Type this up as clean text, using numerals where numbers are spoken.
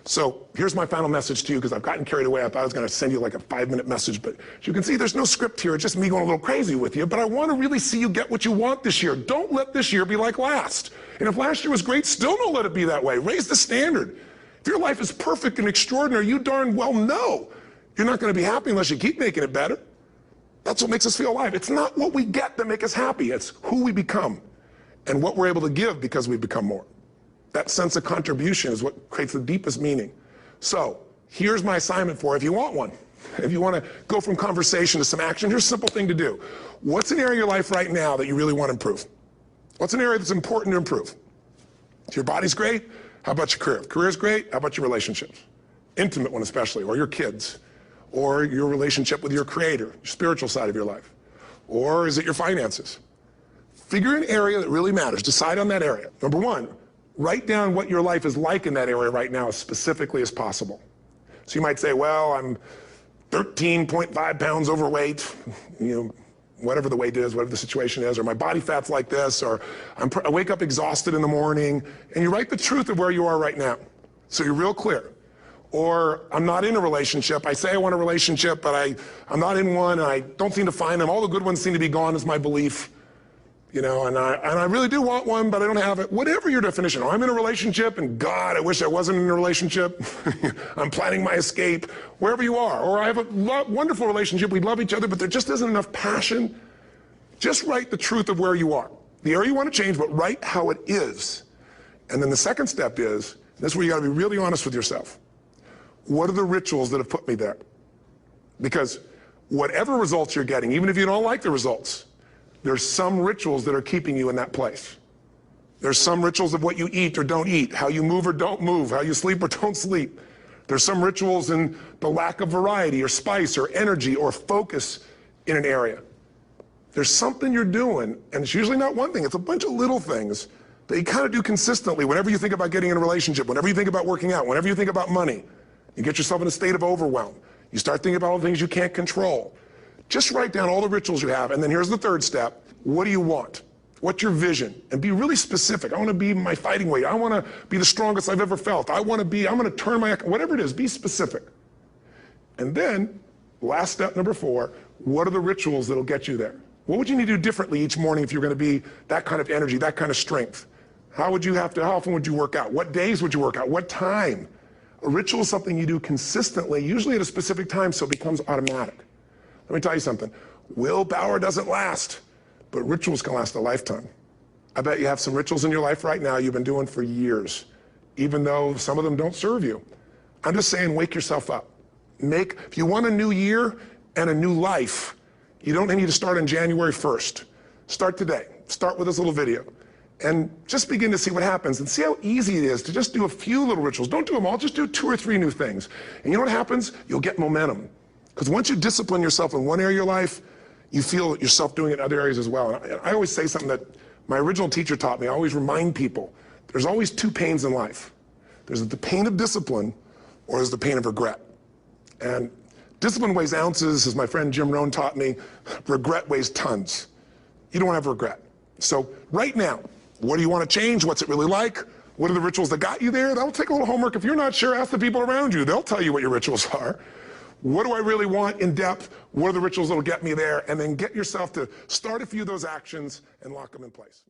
So here's my final message to you, because I've gotten carried away. I thought I was going to send you like a 5-minute message, but as you can see, there's no script here. It's just me going a little crazy with you, but I want to really see you get what you want this year. Don't let this year be like last. And if last year was great, still don't let it be that way. Raise the standard. If your life is perfect and extraordinary, you darn well know you're not going to be happy unless you keep making it better. That's what makes us feel alive. It's not what we get that makes us happy. It's who we become and what we're able to give because we become more. That sense of contribution is what creates the deepest meaning. So here's my assignment for you if you want one. If you want to go from conversation to some action, here's a simple thing to do. What's an area of your life right now that you really want to improve? What's an area that's important to improve? If your body's great, how about your career? If career's great, how about your relationships? Intimate one especially, or your kids, or your relationship with your creator, your spiritual side of your life. Or is it your finances? Figure an area that really matters. Decide on that area. Number one, write down what your life is like in that area right now as specifically as possible. So you might say, well, I'm 13.5 pounds overweight, whatever the weight is, whatever the situation is, or my body fat's like this, or I wake up exhausted in the morning, and you write the truth of where you are right now. So you're real clear. Or I'm not in a relationship. I say I want a relationship, but I'm not in one, and I don't seem to find them. All the good ones seem to be gone is my belief. And I really do want one, but I don't have it. Whatever your definition. Or I'm in a relationship, and God, I wish I wasn't in a relationship. I'm planning my escape. Wherever you are. Or I have a wonderful relationship. We love each other, but there just isn't enough passion. Just write the truth of where you are. The area you want to change, but write how it is. And then the second step is, this is where you got to be really honest with yourself. What are the rituals that have put me there? Because whatever results you're getting, even if you don't like the results, there's some rituals that are keeping you in that place. There's some rituals of what you eat or don't eat, how you move or don't move, how you sleep or don't sleep. There's some rituals in the lack of variety or spice or energy or focus in an area. There's something you're doing, and it's usually not one thing, it's a bunch of little things that you kind of do consistently whenever you think about getting in a relationship, whenever you think about working out, whenever you think about money. You get yourself in a state of overwhelm. You start thinking about all the things you can't control. Just write down all the rituals you have, and then here's the third step. What do you want? What's your vision? And be really specific. I want to be my fighting weight. I want to be the strongest I've ever felt. I'm going to turn my, whatever it is, be specific. And then, last step number 4, what are the rituals that'll get you there? What would you need to do differently each morning if you're going to be that kind of energy, that kind of strength? How often would you work out? What days would you work out? What time? A ritual is something you do consistently, usually at a specific time, so it becomes automatic. Let me tell you something. Willpower doesn't last, but rituals can last a lifetime. I bet you have some rituals in your life right now you've been doing for years, even though some of them don't serve you. I'm just saying, wake yourself up. If you want a new year and a new life, you don't need to start on January 1st. Start today. Start with this little video. And just begin to see what happens and see how easy it is to just do a few little rituals. Don't do them all, just do 2 or 3 new things. And you know what happens? You'll get momentum. Because once you discipline yourself in one area of your life, you feel yourself doing it in other areas as well. And I always say something that my original teacher taught me. I always remind people, there's always 2 pains in life. There's the pain of discipline, or there's the pain of regret. And discipline weighs ounces, as my friend Jim Rohn taught me. Regret weighs tons. You don't want to have regret. So right now, what do you want to change? What's it really like? What are the rituals that got you there? That'll take a little homework. If you're not sure, ask the people around you. They'll tell you what your rituals are. What do I really want in depth? What are the rituals that'll get me there? And then get yourself to start a few of those actions and lock them in place.